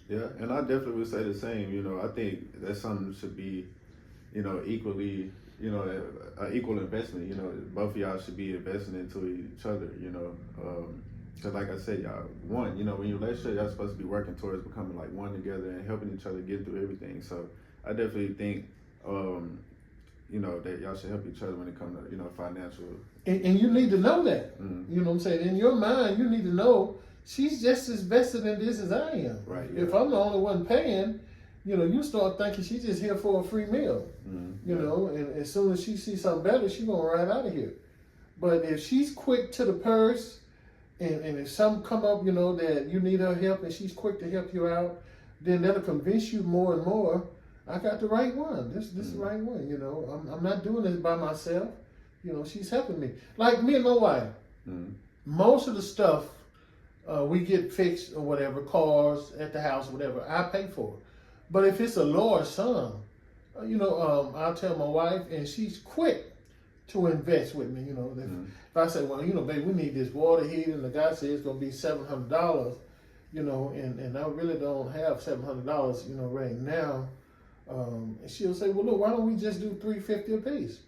Yeah, and I definitely would say the same. You know, I think that's something that should be, you know, equally, you know, a equal investment. You know, both of y'all should be investing into each other. You know, because like I said, y'all one. You know, when you're in a relationship, y'all supposed to be working towards becoming like one together and helping each other get through everything. So I definitely think, you know, that y'all should help each other when it comes to, you know, financial. And you need to know that. Mm. You know what I'm saying? In your mind, you need to know she's just as vested in this as I am. Right. Yeah. If I'm the only one paying, you know, you start thinking she's just here for a free meal. You know, and as soon as she sees something better, she's gonna ride out of here. But if she's quick to the purse, and if something come up, you know, that you need her help, and she's quick to help you out, then that'll convince you more and more. I got the right one. This is the right one. You know, I'm not doing this by myself. You know, she's helping me. Like me and my wife. Most of the stuff we get fixed or whatever, cars at the house, whatever, I pay for. But if it's a large sum, you know, I'll tell my wife, and she's quick to invest with me. You know, if I say, well, you know, babe, we need this water heater, and the guy says it's gonna be $700, you know, and I really don't have $700, you know, right now. And she'll say, well, look, why don't we just do $350 a piece?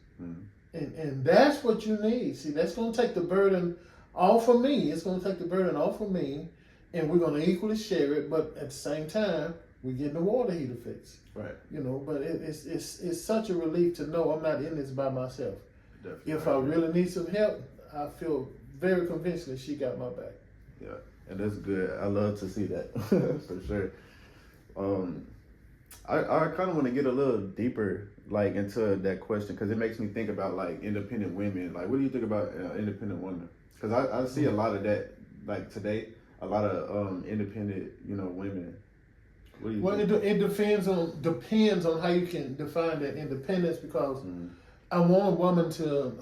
And that's what you need. See, that's gonna take the burden off of me. It's gonna take the burden off of me, and we're gonna equally share it. But at the same time, we're getting the water heater fixed. Right. You know, but it's such a relief to know I'm not in this by myself. Definitely. If I really need some help, I feel very convinced that she got my back. Yeah, and that's good. I love to see that for sure. I kind of want to get a little deeper, like, into that question, because it makes me think about like independent women. Like, what do you think about independent women? Because I see a lot of that, like today, a lot of independent, you know, women. What do you think? It depends on how you can define that independence, because I want a woman to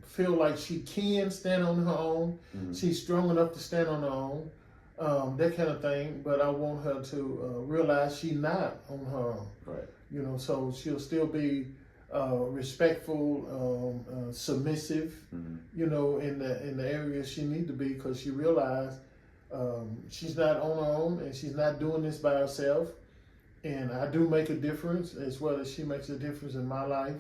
feel like she can stand on her own. She's strong enough to stand on her own, that kind of thing. But I want her to realize she's not on her own. Right. You know, so she'll still be respectful, submissive. You know, in the areas she need to be, because she realized she's not on her own, and she's not doing this by herself. And I do make a difference, as well as she makes a difference in my life.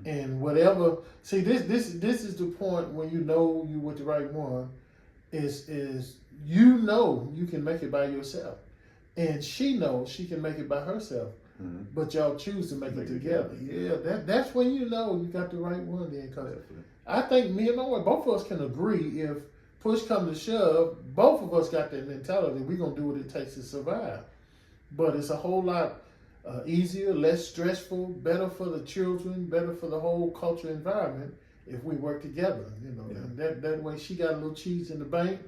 And whatever, see, this is the point when you know you with the right one, is you know you can make it by yourself, and she knows she can make it by herself. But y'all choose to make it together. Yeah, that's when you know you got the right one. Then, because I think me and my wife, both of us can agree, if push comes to shove, both of us got that mentality. We're gonna do what it takes to survive. But it's a whole lot easier, less stressful, better for the children, better for the whole culture environment if we work together. You know, and that way she got a little cheese in the bank,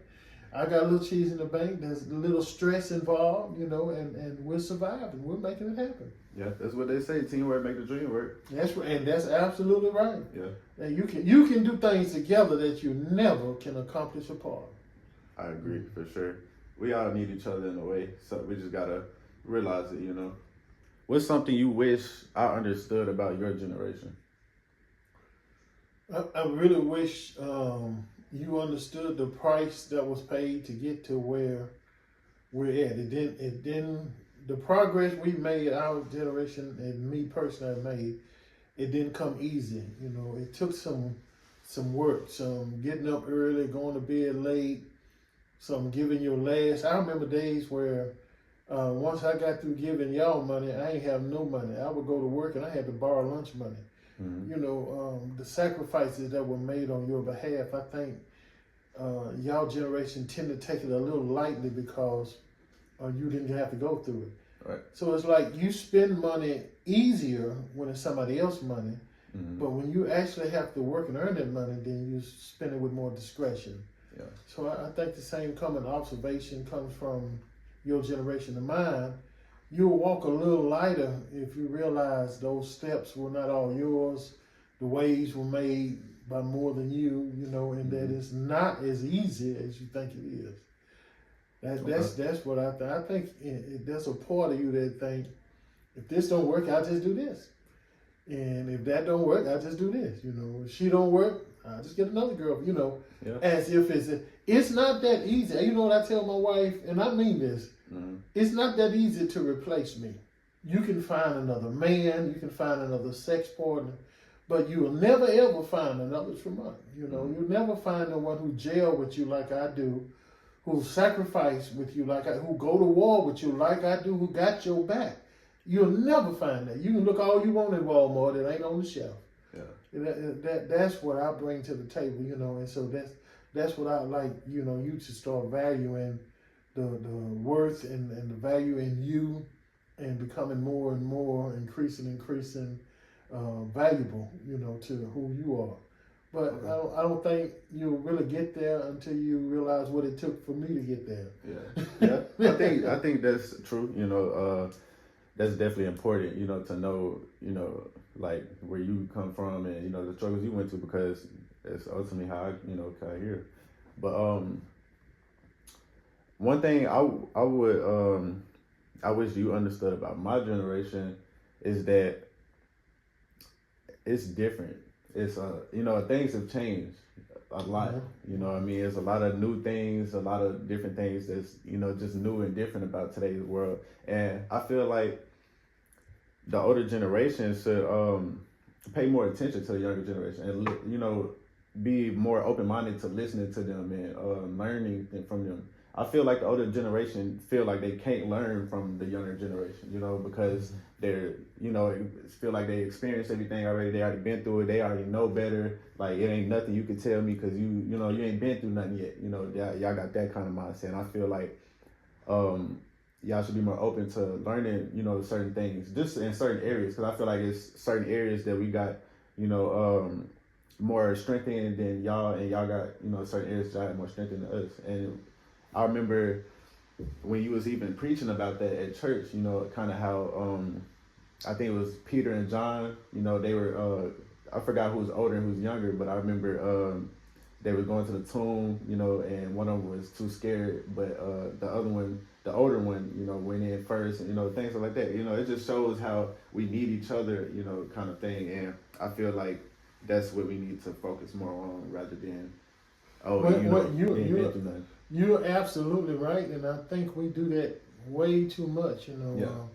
I got a little cheese in the bank. There's a little stress involved, you know, and we're surviving. We're making it happen. Yeah, that's what they say. Teamwork make the dream work. That's right, and that's absolutely right. Yeah. And you can do things together that you never can accomplish apart. I agree, for sure. We all need each other in a way, so we just gotta realize it, you know. What's something you wish I understood about your generation? I really wish you understood the price that was paid to get to where we're at. It didn't. The progress we made, our generation and me personally made, it didn't come easy. You know, it took some work, some getting up early, going to bed late, some giving your last. I remember days where once I got through giving y'all money, I ain't have no money. I would go to work and I had to borrow lunch money. You know, the sacrifices that were made on your behalf, I think y'all generation tend to take it a little lightly because you didn't have to go through it. Right. So it's like you spend money easier when it's somebody else's money, but when you actually have to work and earn that money, then you spend it with more discretion. Yeah. So I think the same common observation comes from your generation and mine. You'll walk a little lighter if you realize those steps were not all yours. The waves were made by more than you, you know, and that it's not as easy as you think it is. That's what I think. I think there's a part of you that think, if this don't work, I'll just do this. And if that don't work, I'll just do this. You know, if she don't work, I'll just get another girl, you know, as if it's not that easy. You know what I tell my wife, and I mean this, It's not that easy to replace me. You can find another man, you can find another sex partner, but you will never ever find another Tremont. You know, you'll never find the one who jail with you like I do, who sacrifice with you like I, who go to war with you like I do, who got your back. You'll never find that. You can look all you want in Walmart, it ain't on the shelf. That's what I bring to the table, you know, and so that's what I like, you know, you to start valuing the worth and the value in you, and becoming more and more increasing valuable, you know, to who you are. But I don't think you'll really get there until you realize what it took for me to get there. Yeah. I think that's true. You know, that's definitely important. You know, to know, you know, like where you come from and, you know, the struggles you went to, because it's ultimately how I got here. But one thing I wish you understood about my generation is that it's different. It's you know, things have changed a lot. You know what I mean? There's a lot of new things, a lot of different things that's, you know, just new and different about today's world. And I feel like the older generation should pay more attention to the younger generation and, you know, be more open-minded to listening to them and learning from them. I feel like the older generation feel like they can't learn from the younger generation, you know, because they're, you know, feel like they experienced everything already. They already been through it. They already know better. Like, it ain't nothing you can tell me because you know, you ain't been through nothing yet. You know, y'all got that kind of mindset. And I feel like y'all should be more open to learning, you know, certain things, just in certain areas. Because I feel like it's certain areas that we got, you know, more strength in than y'all, and y'all got, you know, certain areas that y'all have more strength in than us. And I remember when you was even preaching about that at church, you know, kind of how, I think it was Peter and John, you know, they were, I forgot who was older and who was younger, but I remember they were going to the tomb, you know, and one of them was too scared, but the other one, the older one, you know, went in first, and, you know, things like that. You know, it just shows how we need each other, you know, kind of thing. And I feel like that's what we need to focus more on rather than, you're absolutely right, and I think we do that way too much. You know,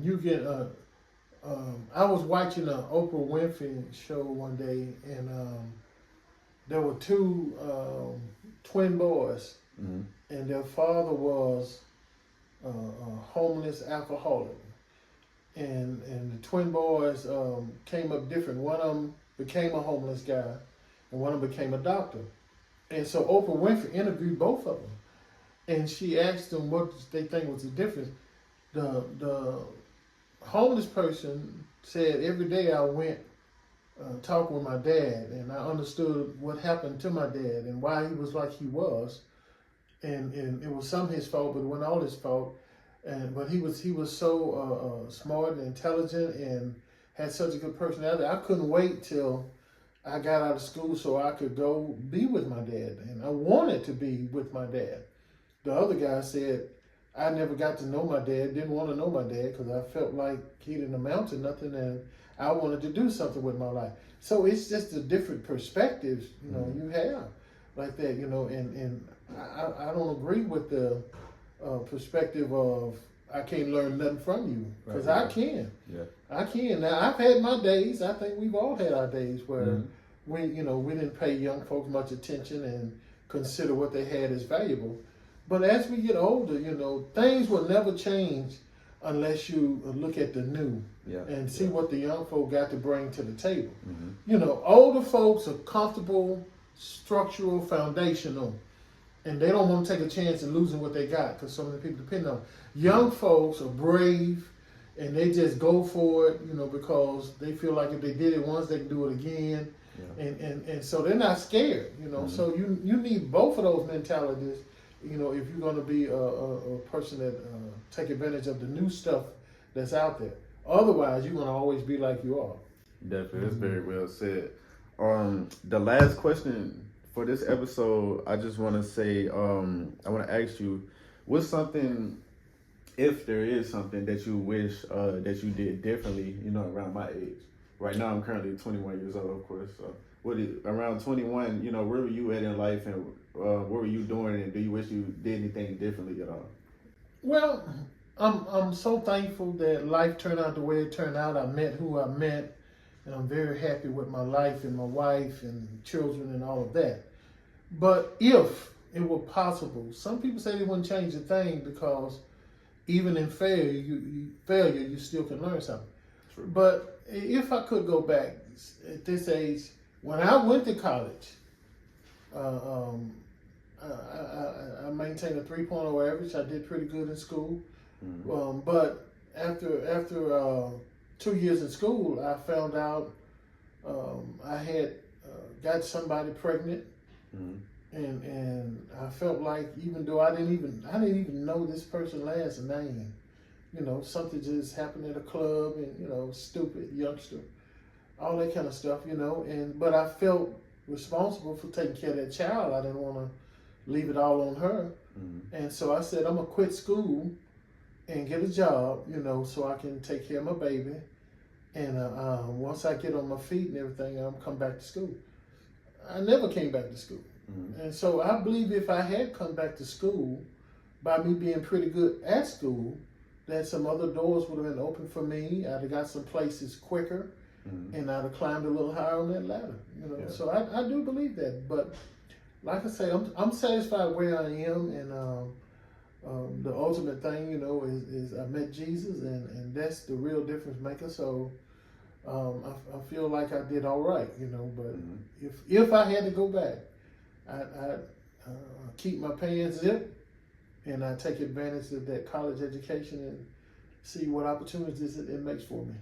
you get. I was watching an Oprah Winfrey show one day, and there were two twin boys, and their father was a homeless alcoholic, and the twin boys came up different. One of them became a homeless guy, and one of them became a doctor. And so Oprah Winfrey interviewed both of them, and she asked them what they think was the difference. The homeless person said, every day I went talk with my dad, and I understood what happened to my dad and why he was like he was, and it was some his fault, but it wasn't all his fault. But he was so smart and intelligent and had such a good personality. I couldn't wait till I got out of school so I could go be with my dad, and I wanted to be with my dad. The other guy said, I never got to know my dad, didn't want to know my dad because I felt like he didn't amount to nothing, and I wanted to do something with my life. So it's just a different perspectives, you know, you have like that, you know, and I don't agree with the perspective of I can't learn nothing from you, because I can. Yeah, I can. Now, I've had my days. I think we've all had our days where we didn't pay young folks much attention and consider what they had as valuable. But as we get older, you know, things will never change unless you look at the new and see what the young folk got to bring to the table. You know, older folks are comfortable, structural, foundational, and they don't want to take a chance in losing what they got because so many people depend on them. Young folks are brave, and they just go for it, you know, because they feel like if they did it once, they can do it again. And so they're not scared, you know. So you need both of those mentalities, you know, if you're going to be a person that take advantage of the new stuff that's out there. Otherwise, you're going to always be like you are. Definitely, that's very well said. The last question for this episode, I just want to say, I want to ask you, what's something, if there is something that you wish that you did differently, you know, around my age? Right now, I'm currently 21 years old, of course. So, around 21, you know, where were you at in life, and what were you doing, and do you wish you did anything differently at all? Well, I'm so thankful that life turned out the way it turned out. I met who I met, and I'm very happy with my life and my wife and children and all of that. But if it were possible, some people say they wouldn't change a thing because even in failure, you still can learn something. True. But if I could go back at this age, when I went to college, I maintained a 3.0 average. I did pretty good in school. Mm-hmm. But after 2 years in school, I found out I had got somebody pregnant, Mm-hmm. and I felt like even though I didn't even know this person's last name, something just happened at a club, and stupid youngster, all that kind of stuff, but I felt responsible for taking care of that child. I didn't want to leave it all on her. Mm-hmm. And so I said, I'm going to quit school and get a job, so I can take care of my baby. And once I get on my feet and everything, I'll come back to school. I never came back to school. Mm-hmm. And so I believe if I had come back to school, by me being pretty good at school, that some other doors would have been open for me. I'd have got some places quicker. Mm-hmm. And I'd have climbed a little higher on that ladder, Yeah. So I do believe that. But like I say, I'm satisfied where I am, and the ultimate thing, is I met Jesus, and that's the real difference maker. So I feel like I did all right, But Mm-hmm. if I had to go back, I'd keep my pants zipped, and I take advantage of that college education and see what opportunities it makes for me.